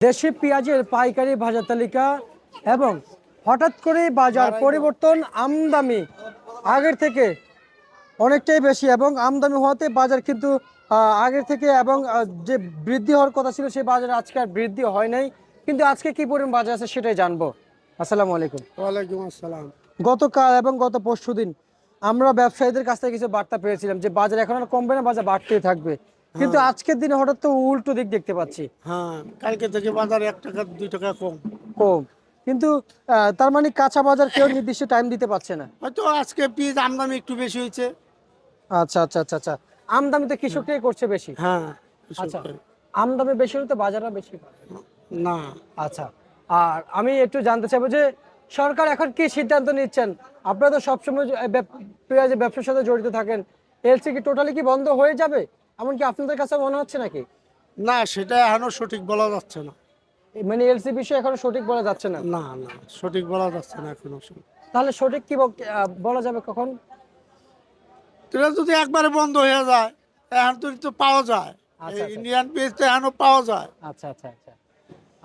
দেশি পেঁয়াজের পাইকারি বাজার তালিকা এবং হঠাৎ করে বাজার পরিবর্তন, আমদানি আগের থেকে অনেকটাই বেশি এবং আমদানি হওয়াতে বাজার কিন্তু আগের থেকে এবং যে বৃদ্ধি হওয়ার কথা ছিল সেই বাজার আজকে আর বৃদ্ধি হয় নাই। কিন্তু আজকে কি পরিমাণ বাজার আছে সেটাই জানবো। আসসালামু আলাইকুম। ওয়ালাইকুম আসসালাম। গতকাল এবং গত পরশুদিন আমরা ব্যবসায়ীদের কাছ থেকে কিছু বার্তা পেয়েছিলাম যে বাজার এখন আর কমবে না, বাজার বাড়তেই থাকবে। কিন্তু আজকের দিনে হঠাৎ তো উল্টো দিক দেখতে পাচ্ছি, হ্যাঁ, কালকে থেকে বাজার 1 টাকা 2 টাকা কম। কম। কিন্তু তার মানে কাঁচা বাজার কেউ নির্দিষ্ট টাইম দিতে পারছে না। হয়তো আজকে পিস আমদানি একটু বেশি হয়েছে। আচ্ছা আচ্ছা আচ্ছা আচ্ছা, আমদানি তো কৃষকটাই করছে বেশি। হ্যাঁ, আচ্ছা, কৃষকের। আমদানি বেশি হলে তো বাজারও বেশি হয়। না, আচ্ছা, আর আমি একটু জানতে চাইবো যে সরকার এখন কি সিদ্ধান্ত নিচ্ছেন? আপনারা তো সবসময় পেঁয়াজের ব্যবসার সাথে জড়িত থাকেন, এলসি কি টোটালি কি বন্ধ হয়ে যাবে এমনকি আপনাদের কাছে মনে হচ্ছে নাকি? না, সেটা এখনো সঠিক বলা যাচ্ছে না। মানে এলসি বিষয়ে এখনো সঠিক বলা যাচ্ছে না। না, না, সঠিক বলা যাচ্ছে না এখনো। তাহলে সঠিক কি বলা যাবে কখন? এটা যদি একবারে বন্ধ হয়ে যায়, এখন তো পাওয়া যায়। আচ্ছা, আচ্ছা। ইন্ডিয়ান পেঁয়াজ তো এখনো পাওয়া যায়। আচ্ছা আচ্ছা আচ্ছা,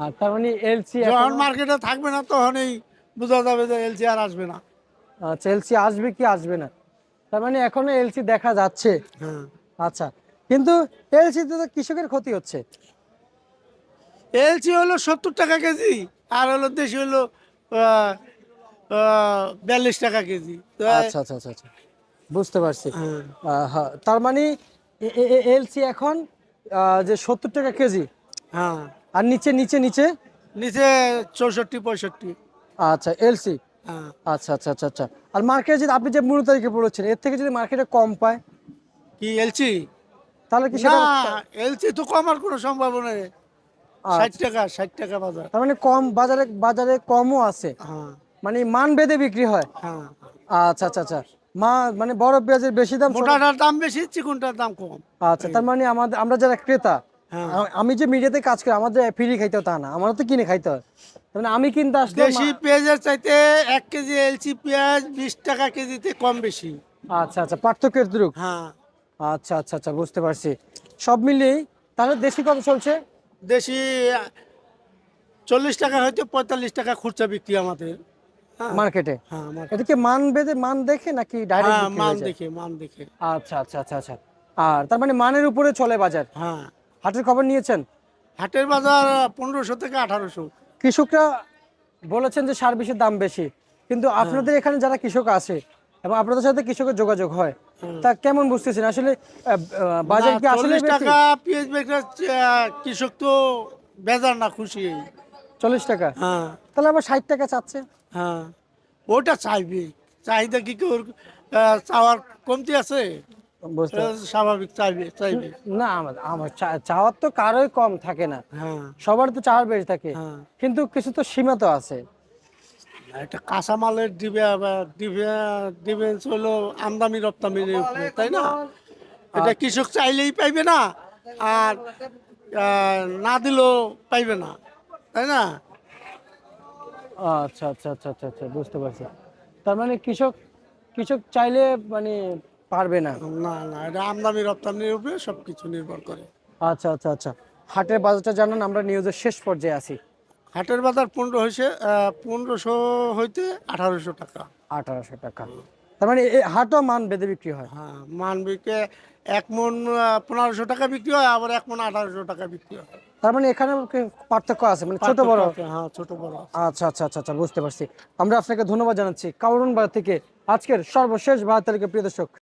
আর তার মানে এলসি যখন মার্কেটে থাকবে না তখনই বোঝা যাবে যে এলসি আর আসবে না। আচ্ছা, এলসি আসবে কি আসবে না, তার মানে এখনো এলসি দেখা যাচ্ছে। হ্যাঁ, আচ্ছা, কিন্তু এলসি তে তো কৃষকের ক্ষতি হচ্ছে। এলসি হলো 70 টাকা কেজি, আর হলো দেশি হলো 42 টাকা কেজি। তো আচ্ছা আচ্ছা আচ্ছা আচ্ছা, বুঝতে পারছি। হ্যাঁ, হ্যাঁ, তার মানে এলসি এখন যে 70 টাকা কেজি, হ্যাঁ, আর নিচে নিচে নিচে। নিচে 64 65। আচ্ছা, এলসি। হ্যাঁ, আচ্ছা আচ্ছা আচ্ছা আচ্ছা, আর মার্কেটে যদি আপনি যে 15 তারিখে বলেছেন এর থেকে যদি মার্কেটে কম পায় কি এলসি? তাহলে কি না, সেটা? এলসি তো কমার কোনো সম্ভাবনা নেই। ষাট আচ্ছা, টাকা 60 টাকা বাজার। তার মানে কম বাজারে বাজারে কমও আছে, হ্যাঁ, মানে মান ভেদে বিক্রি হয়। হ্যাঁ, আচ্ছা আচ্ছা আচ্ছা, মানে বড় পেঁয়াজের বেশি দাম, ছোট। মোটাটার দাম বেশি, চিকুনটার দাম কম। আচ্ছা, তার মানে আমরা যারা ক্রেতা, হ্যাঁ, আমি যে মিডিয়াতে কাজ করি আমাদের ফ্রি খাইতে হয় তা না, আমারও তো কিনে খাইতে হয়। তার মানে আমি কিনতে আসলে দেশি পেঁয়াজের চাইতে 1 কেজি এলসি পেঁয়াজ 20 টাকা কেজিতে কম বেশি। আচ্ছা আচ্ছা, পার্থক্যের দ্রুপ। হ্যাঁ, আচ্ছা আচ্ছা আচ্ছা, বুঝতে পারছি। সব মিলিয়ে তাহলে দেশি কত চলছে দেশি 40 টাকা হয়তো 45 টাকা খুচরা বিক্রি আমাদের। হ্যাঁ, মার্কেটে? হ্যাঁ, এটা কি মান ভেদে, মান দেখে নাকি ডাইরেক্ট হ্যাঁ, বিক্রি মান হয়ে যায়? দেখে, মান দেখে। আচ্ছা আচ্ছা আচ্ছা আচ্ছা, আর তার মানে মানের উপরে চলে বাজার। হ্যাঁ, হাটের খবর নিয়েছেন? হাটের বাজার 1500 থেকে 1800। কৃষকরা বলেছেন যে সার বিষের দাম বেশি, কিন্তু হ্যাঁ, আপনাদের এখানে যারা কৃষক আছে এবং আপনাদের সাথে কৃষকের যোগাযোগ হয়, হুম। তা কেমন বুঝতেছেন আসলে বাজার না, কি আসলে 40 বেশি? টাকা পেঁয়াজ বেচলে কৃষক তো বেজার না, খুশি। 40 টাকা? হ্যাঁ, তাহলে আবার 60 টাকা চাচ্ছে। হ্যাঁ, ওটা চাইবে। চাহিদা কি কেউ চাওয়ার কমতি আছে? বুঝতে এটা স্বাভাবিক, চাইবে চাইবে। না, আমার আমার চাওয়ার তো কারোই কম থাকে না, হ্যাঁ, সবার তো চাওয়ার বেশি থাকে, হ্যাঁ, কিন্তু কিছু তো সীমা তো আছে। এটা কাঁচামালের ডিফেন্স হলো আমদানি রপ্তানির উপরে, তাই না? এটা কৃষক চাইলেই পাইবে না, আর না দিলেও পাইবে না, তাই না? আচ্ছা আচ্ছা আচ্ছা আচ্ছা আচ্ছা, বুঝতে পারছি। তার মানে কৃষক কৃষক চাইলে মানে পারবে না। না, না, এটা আমদানি রপ্তানির উপরে সব কিছু নির্ভর করে। আচ্ছা আচ্ছা আচ্ছা, হাটের বাজারটা জানান, আমরা নিউজের শেষ পর্যায়ে আছি। হাটের বাজার 15 হয়েছে, 1500 হইতে 1800 টাকা। 1800 টাকা, তার মানে এই হাটও মান বেঁধে বিক্রি হয়। হ্যাঁ, মান বিকে 1 মণ 1500 টাকা বিক্রি হয়, আবার 1 মণ 1800 টাকা বিক্রি হয়। তার মানে এখানে কি পার্থক্য আছে, মানে ছোট পার্থক্য বড়? আছে, হ্যাঁ, ছোট বড়। আচ্ছা আচ্ছা আচ্ছা আচ্ছা, বুঝতে পারছি। আমরা আপনাকে ধন্যবাদ জানাচ্ছি কাউরন বাজার থেকে আজকের সর্বশেষ বাজার তালিকা, প্রিয় দর্শক।